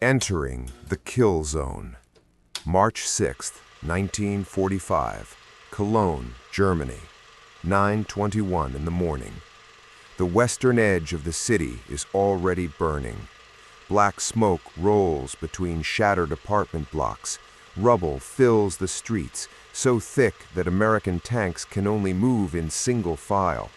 Entering the kill zone. March 6, 1945, Cologne, Germany, 9:21 in the morning. The western edge of the city is already burning. Black smoke rolls between shattered apartment blocks. Rubble fills the streets, so thick that American tanks can only move in single file.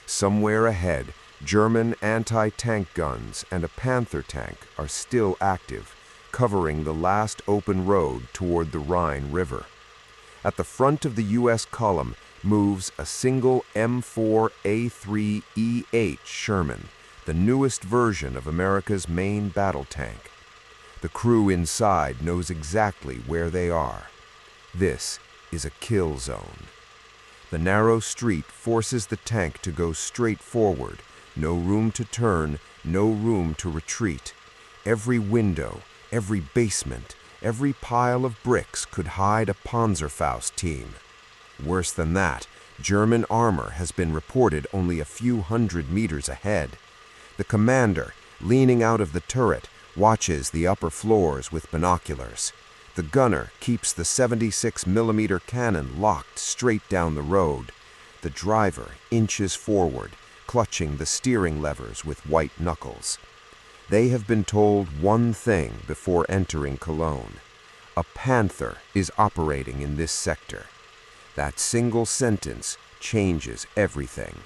Somewhere ahead, German anti-tank guns and a Panther tank are still active, covering the last open road toward the Rhine River. At the front of the U.S. column moves a single M4A3E8 Sherman, the newest version of America's main battle tank. The crew inside knows exactly where they are. This is a kill zone. The narrow street forces the tank to go straight forward. No room to turn, no room to retreat. Every window, every basement, every pile of bricks could hide a Panzerfaust team. Worse than that, German armor has been reported only a few hundred meters ahead. The commander, leaning out of the turret, watches the upper floors with binoculars. The gunner keeps the 76mm cannon locked straight down the road. The driver inches forward, clutching the steering levers with white knuckles. They have been told one thing before entering Cologne. A Panther is operating in this sector. That single sentence changes everything.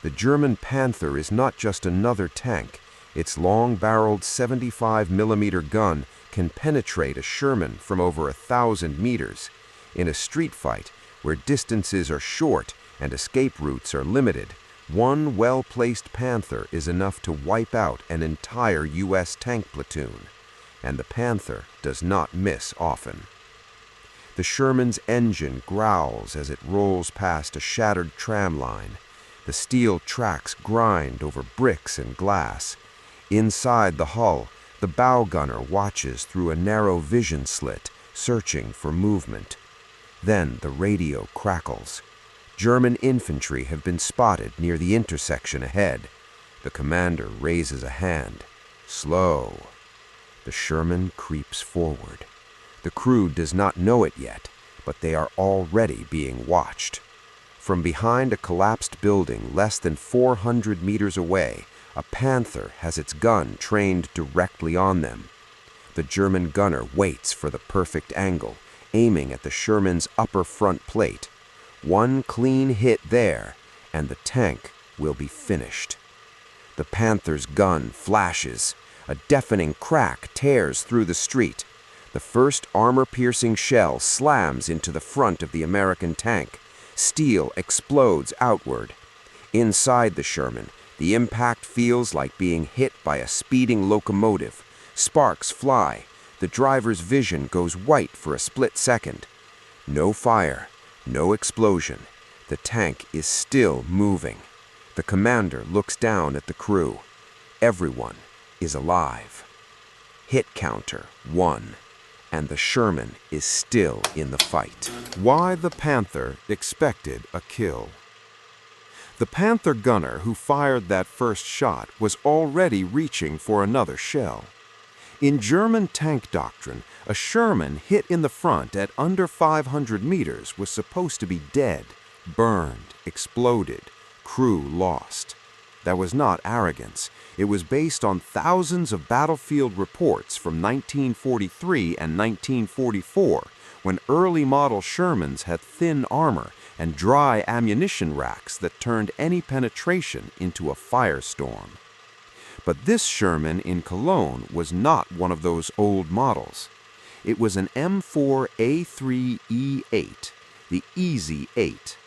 The German Panther is not just another tank. Its long-barreled 75mm gun can penetrate a Sherman from over 1,000 meters. In a street fight, where distances are short and escape routes are limited, one well-placed Panther is enough to wipe out an entire U.S. tank platoon. And the Panther does not miss often. The Sherman's engine growls as it rolls past a shattered tram line. The steel tracks grind over bricks and glass. Inside the hull, the bow gunner watches through a narrow vision slit, searching for movement. Then the radio crackles. German infantry have been spotted near the intersection ahead. The commander raises a hand. Slow. The Sherman creeps forward. The crew does not know it yet, but they are already being watched. From behind a collapsed building less than 400 meters away, a Panther has its gun trained directly on them. The German gunner waits for the perfect angle, aiming at the Sherman's upper front plate. One clean hit there, and the tank will be finished. The Panther's gun flashes. A deafening crack tears through the street. The first armor-piercing shell slams into the front of the American tank. Steel explodes outward. Inside the Sherman, the impact feels like being hit by a speeding locomotive. Sparks fly. The driver's vision goes white for a split second. No fire, no explosion. The tank is still moving. The commander looks down at the crew. Everyone is alive. Hit counter 1, and the Sherman is still in the fight. Why the Panther expected a kill. The Panther gunner who fired that first shot was already reaching for another shell. In German tank doctrine, a Sherman hit in the front at under 500 meters was supposed to be dead, burned, exploded, crew lost. That was not arrogance. It was based on thousands of battlefield reports from 1943 and 1944, when early model Shermans had thin armor and dry ammunition racks that turned any penetration into a firestorm. But this Sherman in Cologne was not one of those old models. It was an M4A3E8, the Easy 8,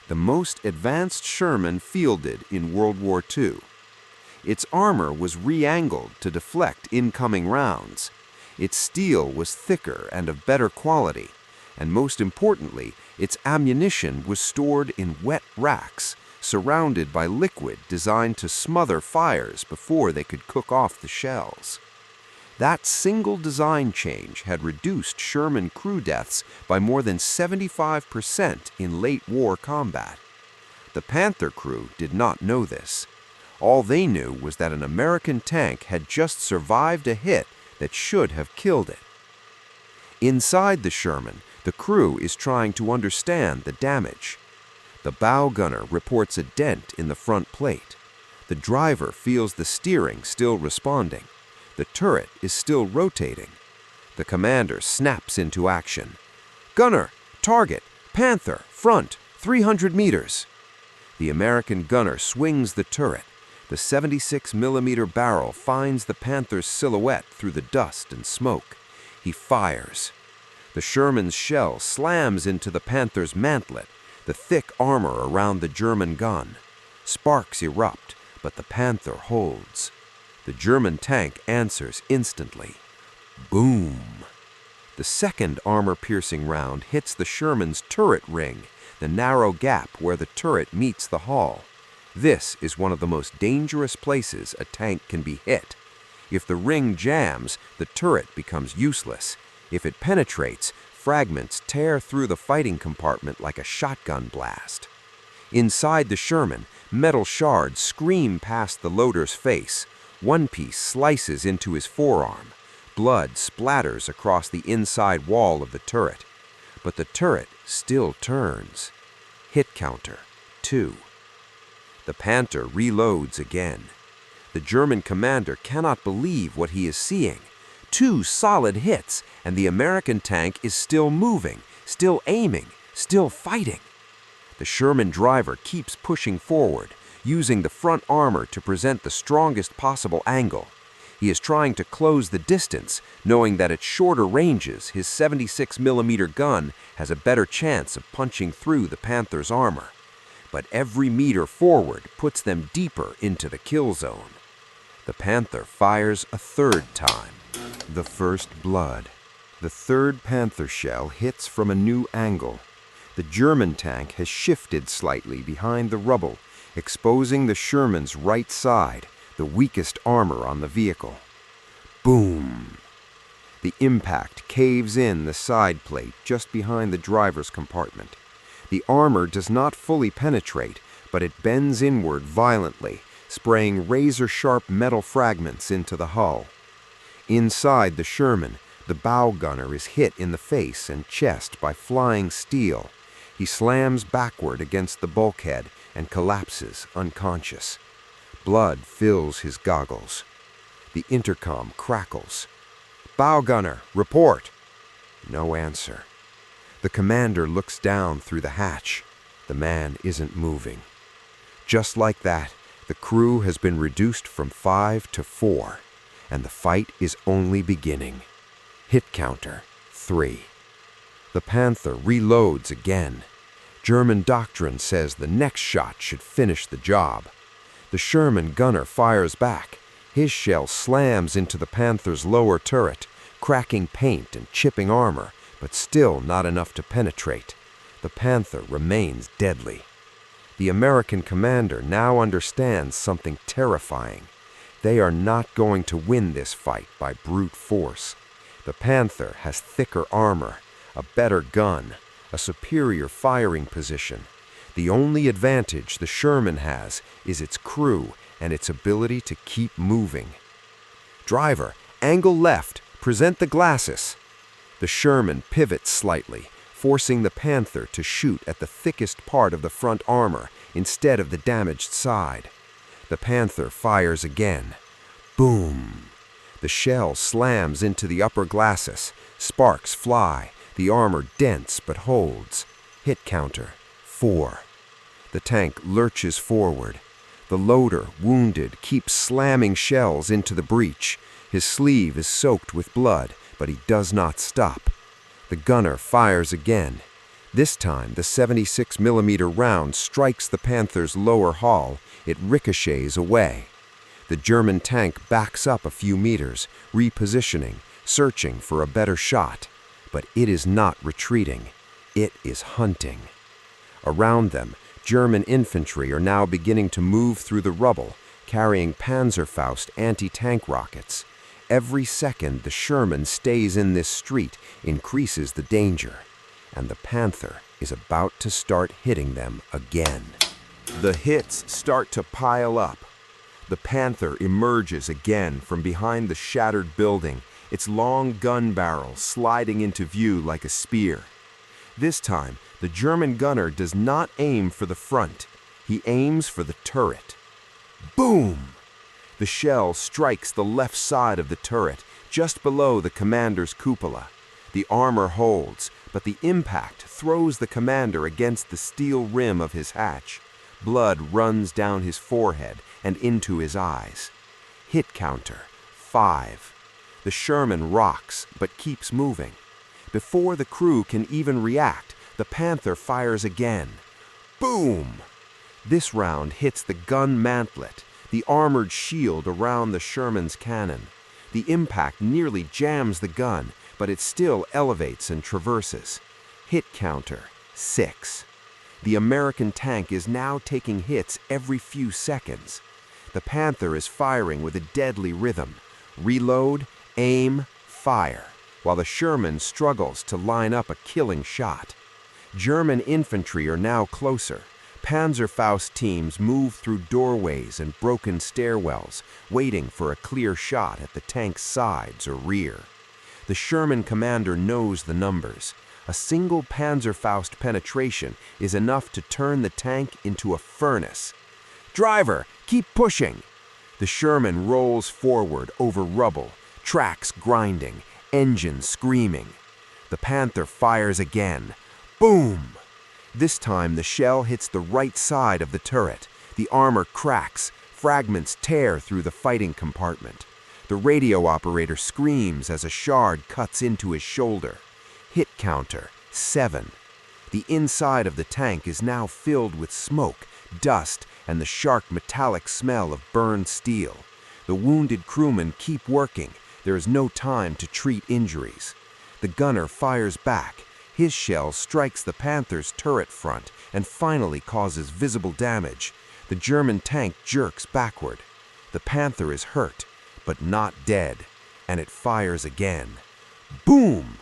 the most advanced Sherman fielded in World War II. Its armor was re-angled to deflect incoming rounds. Its steel was thicker and of better quality, and most importantly, its ammunition was stored in wet racks, surrounded by liquid designed to smother fires before they could cook off the shells. That single design change had reduced Sherman crew deaths by more than 75% in late war combat. The Panther crew did not know this. All they knew was that an American tank had just survived a hit that should have killed it. Inside the Sherman, the crew is trying to understand the damage. The bow gunner reports a dent in the front plate. The driver feels the steering still responding. The turret is still rotating. The commander snaps into action. "Gunner, target, Panther, front, 300 meters." The American gunner swings the turret. The 76mm barrel finds the Panther's silhouette through the dust and smoke. He fires. The Sherman's shell slams into the Panther's mantlet, the thick armor around the German gun. Sparks erupt, but the Panther holds. The German tank answers instantly. Boom! The second armor-piercing round hits the Sherman's turret ring, the narrow gap where the turret meets the hull. This is one of the most dangerous places a tank can be hit. If the ring jams, the turret becomes useless. If it penetrates, fragments tear through the fighting compartment like a shotgun blast. Inside the Sherman, metal shards scream past the loader's face. One piece slices into his forearm. Blood splatters across the inside wall of the turret. But the turret still turns. Hit counter, 2. The Panther reloads again. The German commander cannot believe what he is seeing. 2 solid hits, and the American tank is still moving, still aiming, still fighting. The Sherman driver keeps pushing forward, using the front armor to present the strongest possible angle. He is trying to close the distance, knowing that at shorter ranges, his 76mm gun has a better chance of punching through the Panther's armor. But every meter forward puts them deeper into the kill zone. The Panther fires a third time. The first blood. The third Panther shell hits from a new angle. The German tank has shifted slightly behind the rubble, exposing the Sherman's right side, the weakest armor on the vehicle. Boom! The impact caves in the side plate just behind the driver's compartment. The armor does not fully penetrate, but it bends inward violently, spraying razor-sharp metal fragments into the hull. Inside the Sherman, the bow gunner is hit in the face and chest by flying steel. He slams backward against the bulkhead and collapses unconscious. Blood fills his goggles. The intercom crackles. "Bow gunner, report!" No answer. The commander looks down through the hatch. The man isn't moving. Just like that, the crew has been reduced from 5 to 4, and the fight is only beginning. Hit counter, 3. The Panther reloads again. German doctrine says the next shot should finish the job. The Sherman gunner fires back. His shell slams into the Panther's lower turret, cracking paint and chipping armor, but still not enough to penetrate. The Panther remains deadly. The American commander now understands something terrifying. They are not going to win this fight by brute force. The Panther has thicker armor, a better gun, a superior firing position. The only advantage the Sherman has is its crew and its ability to keep moving. "Driver, angle left, present the glasses." The Sherman pivots slightly, forcing the Panther to shoot at the thickest part of the front armor instead of the damaged side. The Panther fires again. Boom! The shell slams into the upper glasses. Sparks fly. The armor dents but holds. Hit counter, 4. The tank lurches forward. The loader, wounded, keeps slamming shells into the breach. His sleeve is soaked with blood, but he does not stop. The gunner fires again. This time, the 76mm round strikes the Panther's lower hull. It ricochets away. The German tank backs up a few meters, repositioning, searching for a better shot. But it is not retreating. It is hunting. Around them, German infantry are now beginning to move through the rubble, carrying Panzerfaust anti-tank rockets. Every second the Sherman stays in this street increases the danger, and the Panther is about to start hitting them again. The hits start to pile up. The Panther emerges again from behind the shattered building, its long gun barrel sliding into view like a spear. This time, the German gunner does not aim for the front. He aims for the turret. Boom! The shell strikes the left side of the turret, just below the commander's cupola. The armor holds, but the impact throws the commander against the steel rim of his hatch. Blood runs down his forehead and into his eyes. Hit counter, 5. The Sherman rocks, but keeps moving. Before the crew can even react, the Panther fires again. Boom! This round hits the gun mantlet, the armored shield around the Sherman's cannon. The impact nearly jams the gun, but it still elevates and traverses. Hit counter, 6. The American tank is now taking hits every few seconds. The Panther is firing with a deadly rhythm. Reload, aim, fire, while the Sherman struggles to line up a killing shot. German infantry are now closer. Panzerfaust teams move through doorways and broken stairwells, waiting for a clear shot at the tank's sides or rear. The Sherman commander knows the numbers. A single Panzerfaust penetration is enough to turn the tank into a furnace. Driver, keep pushing! The Sherman rolls forward over rubble, tracks grinding, engines screaming. The Panther fires again. Boom! This time the shell hits the right side of the turret. The armor cracks, fragments tear through the fighting compartment. The radio operator screams as a shard cuts into his shoulder. Hit counter, 7. The inside of the tank is now filled with smoke, dust, and the sharp metallic smell of burned steel. The wounded crewmen keep working. There is no time to treat injuries. The gunner fires back. His shell strikes the Panther's turret front and finally causes visible damage. The German tank jerks backward. The Panther is hurt, but not dead, and it fires again. Boom!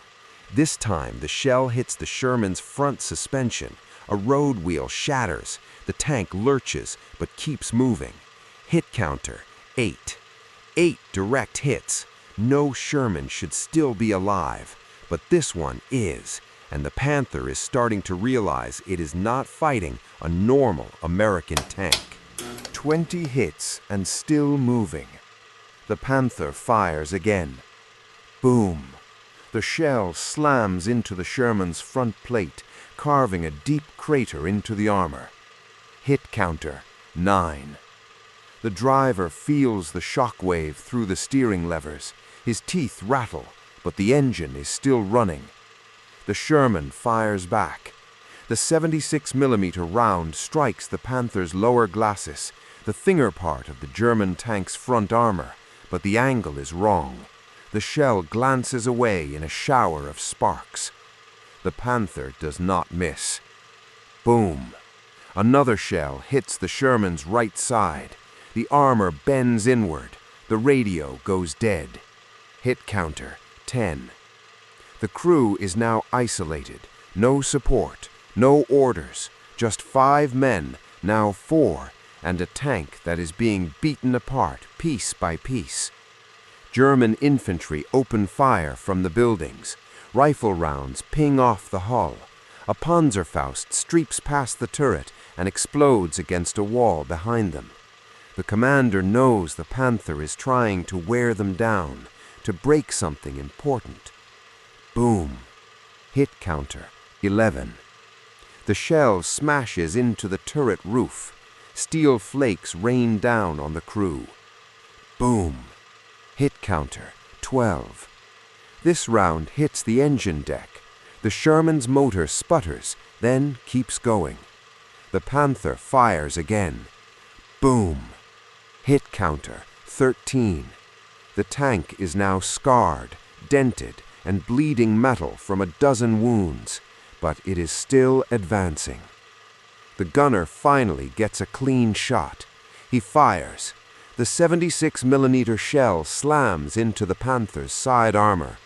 This time the shell hits the Sherman's front suspension. A road wheel shatters. The tank lurches, but keeps moving. Hit counter, 8. 8 direct hits. No Sherman should still be alive, but this one is. And the Panther is starting to realize it is not fighting a normal American tank. 20 hits and still moving. The Panther fires again. Boom! The shell slams into the Sherman's front plate, carving a deep crater into the armor. Hit counter, 9. The driver feels the shock wave through the steering levers. His teeth rattle, but the engine is still running. The Sherman fires back. The 76mm round strikes the Panther's lower glacis, the thinner part of the German tank's front armor, but the angle is wrong. The shell glances away in a shower of sparks. The Panther does not miss. Boom! Another shell hits the Sherman's right side. The armor bends inward. The radio goes dead. Hit counter, 10. The crew is now isolated. No support, no orders. Just 5 men, now 4, and a tank that is being beaten apart piece by piece. German infantry open fire from the buildings. Rifle rounds ping off the hull. A Panzerfaust streaks past the turret and explodes against a wall behind them. The commander knows the Panther is trying to wear them down, to break something important. Boom! Hit counter, 11. The shell smashes into the turret roof. Steel flakes rain down on the crew. Boom! Hit counter, 12. This round hits the engine deck. The Sherman's motor sputters, then keeps going. The Panther fires again. Boom! Hit counter, 13. The tank is now scarred, dented, and bleeding metal from a dozen wounds, but it is still advancing. The gunner finally gets a clean shot. He fires. The 76mm shell slams into the Panther's side armor.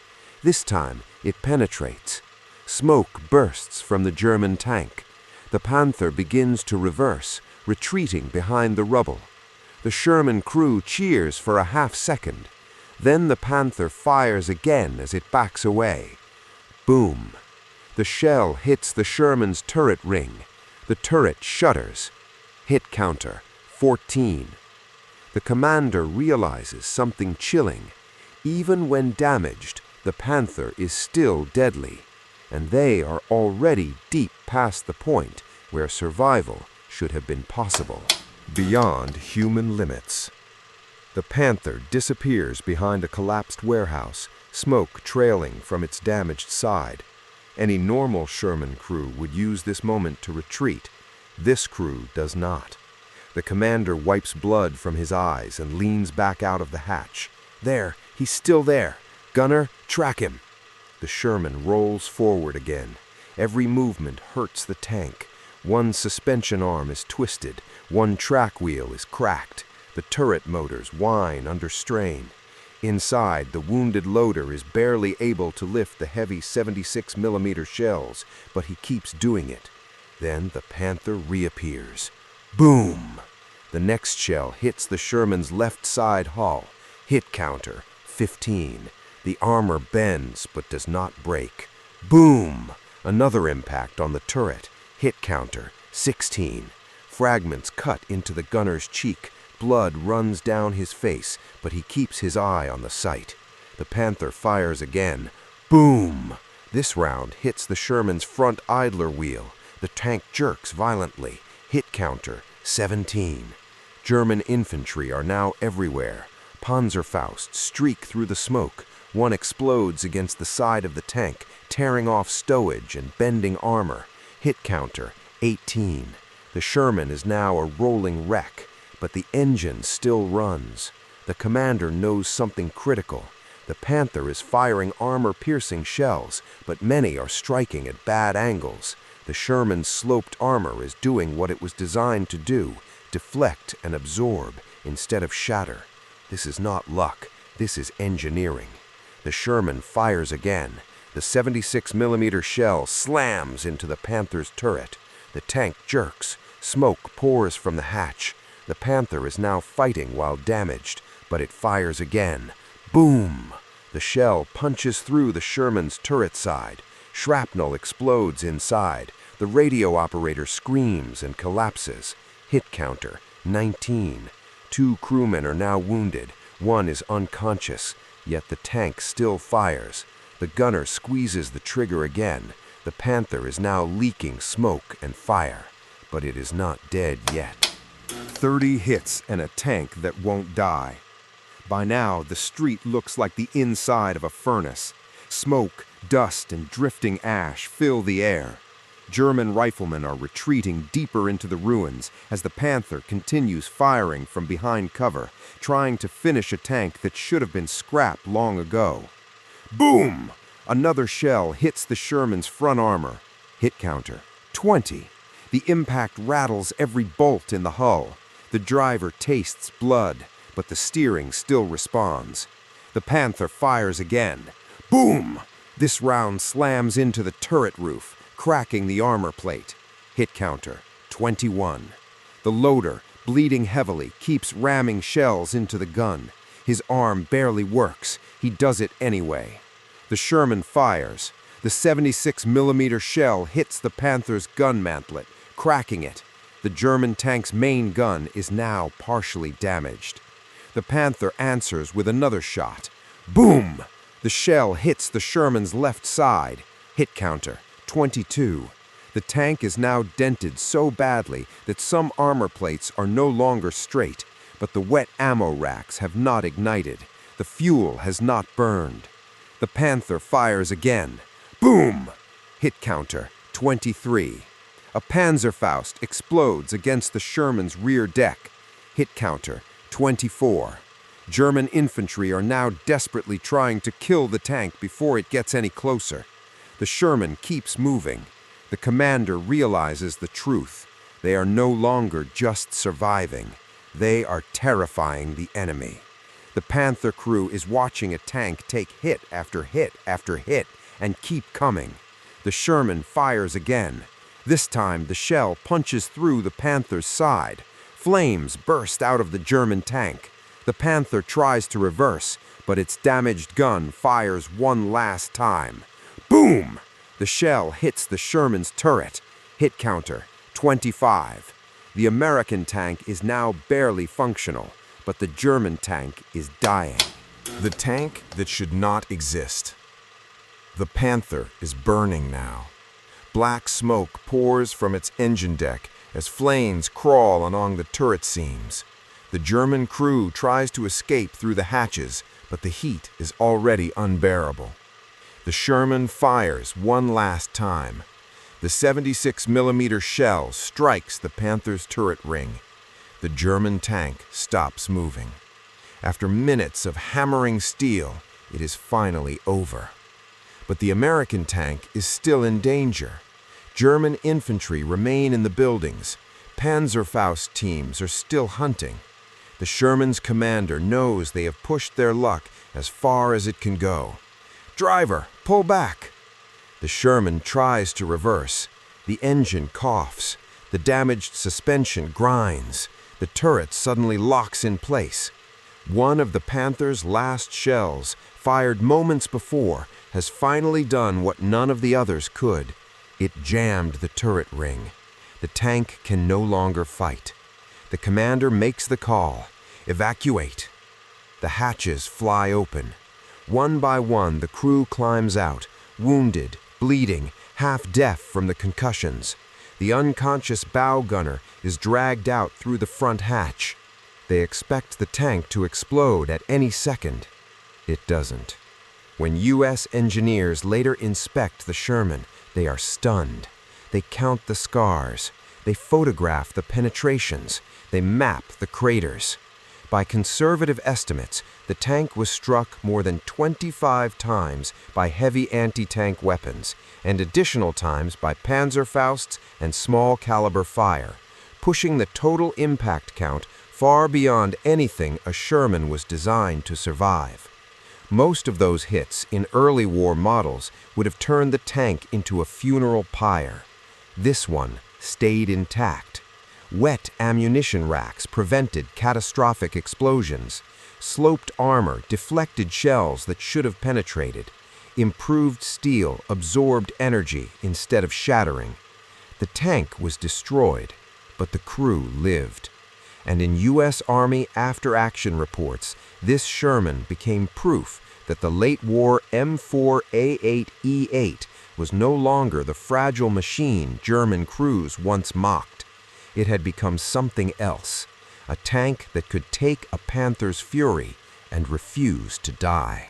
This time, it penetrates. Smoke bursts from the German tank. The Panther begins to reverse, retreating behind the rubble. The Sherman crew cheers for a half second. Then the Panther fires again as it backs away. Boom! The shell hits the Sherman's turret ring. The turret shudders. Hit counter, 14. The commander realizes something chilling. Even when damaged, the Panther is still deadly, and they are already deep past the point where survival should have been possible. Beyond human limits. The Panther disappears behind a collapsed warehouse, smoke trailing from its damaged side. Any normal Sherman crew would use this moment to retreat. This crew does not. The commander wipes blood from his eyes and leans back out of the hatch. There, he's still there. Gunner, track him. The Sherman rolls forward again. Every movement hurts the tank. One suspension arm is twisted. One track wheel is cracked. The turret motors whine under strain. Inside, the wounded loader is barely able to lift the heavy 76mm shells, but he keeps doing it. Then the Panther reappears. Boom! The next shell hits the Sherman's left side hull. Hit counter, 15. The armor bends but does not break. Boom! Another impact on the turret. Hit counter, 16. Fragments cut into the gunner's cheek. Blood runs down his face, but he keeps his eye on the sight. The Panther fires again. Boom! This round hits the Sherman's front idler wheel. The tank jerks violently. Hit counter, 17. German infantry are now everywhere. Panzerfausts streak through the smoke. One explodes against the side of the tank, tearing off stowage and bending armor. Hit counter, 18. The Sherman is now a rolling wreck, but the engine still runs. The commander knows something critical. The Panther is firing armor-piercing shells, but many are striking at bad angles. The Sherman's sloped armor is doing what it was designed to do, deflect and absorb instead of shatter. This is not luck, this is engineering. The Sherman fires again. The 76mm shell slams into the Panther's turret. The tank jerks. Smoke pours from the hatch. The Panther is now fighting while damaged, but it fires again. Boom! The shell punches through the Sherman's turret side. Shrapnel explodes inside. The radio operator screams and collapses. Hit counter, 19. 2 crewmen are now wounded. One is unconscious, yet the tank still fires. The gunner squeezes the trigger again. The Panther is now leaking smoke and fire, but it is not dead yet. 30 hits and a tank that won't die. By now, the street looks like the inside of a furnace. Smoke, dust, and drifting ash fill the air. German riflemen are retreating deeper into the ruins as the Panther continues firing from behind cover, trying to finish a tank that should have been scrapped long ago. Boom! Another shell hits the Sherman's front armor. Hit counter, 20. The impact rattles every bolt in the hull. The driver tastes blood, but the steering still responds. The Panther fires again. Boom! This round slams into the turret roof, cracking the armor plate. Hit counter, 21. The loader, bleeding heavily, keeps ramming shells into the gun. His arm barely works. He does it anyway. The Sherman fires. The 76mm shell hits the Panther's gun mantlet, cracking it. The German tank's main gun is now partially damaged. The Panther answers with another shot. Boom! The shell hits the Sherman's left side. Hit counter, 22. The tank is now dented so badly that some armor plates are no longer straight, but the wet ammo racks have not ignited. The fuel has not burned. The Panther fires again. Boom! Hit counter, 23. A Panzerfaust explodes against the Sherman's rear deck. Hit counter, 24. German infantry are now desperately trying to kill the tank before it gets any closer. The Sherman keeps moving. The commander realizes the truth. They are no longer just surviving. They are terrifying the enemy. The Panther crew is watching a tank take hit after hit after hit and keep coming. The Sherman fires again. This time, the shell punches through the Panther's side. Flames burst out of the German tank. The Panther tries to reverse, but its damaged gun fires one last time. Boom! The shell hits the Sherman's turret. Hit counter, 25. The American tank is now barely functional, but the German tank is dying. The tank that should not exist. The Panther is burning now. Black smoke pours from its engine deck as flames crawl along the turret seams. The German crew tries to escape through the hatches, but the heat is already unbearable. The Sherman fires one last time. The 76mm shell strikes the Panther's turret ring. The German tank stops moving. After minutes of hammering steel, it is finally over. But the American tank is still in danger. German infantry remain in the buildings. Panzerfaust teams are still hunting. The Sherman's commander knows they have pushed their luck as far as it can go. "Driver, pull back!" The Sherman tries to reverse. The engine coughs. The damaged suspension grinds. The turret suddenly locks in place. One of the Panther's last shells, fired moments before, has finally done what none of the others could. It jammed the turret ring. The tank can no longer fight. The commander makes the call: evacuate. The hatches fly open. One by one, the crew climbs out, wounded, bleeding, half-deaf from the concussions. The unconscious bow gunner is dragged out through the front hatch. They expect the tank to explode at any second. It doesn't. When U.S. engineers later inspect the Sherman, they are stunned. They count the scars. They photograph the penetrations. They map the craters. By conservative estimates, the tank was struck more than 25 times by heavy anti-tank weapons and additional times by Panzerfausts and small-caliber fire, pushing the total impact count far beyond anything a Sherman was designed to survive. Most of those hits in early war models would have turned the tank into a funeral pyre. This one stayed intact. Wet ammunition racks prevented catastrophic explosions. Sloped armor deflected shells that should have penetrated. Improved steel absorbed energy instead of shattering. The tank was destroyed, but the crew lived. And in U.S. Army after-action reports, this Sherman became proof that the late-war M4A8E8 was no longer the fragile machine German crews once mocked. It had become something else, a tank that could take a Panther's fury and refuse to die.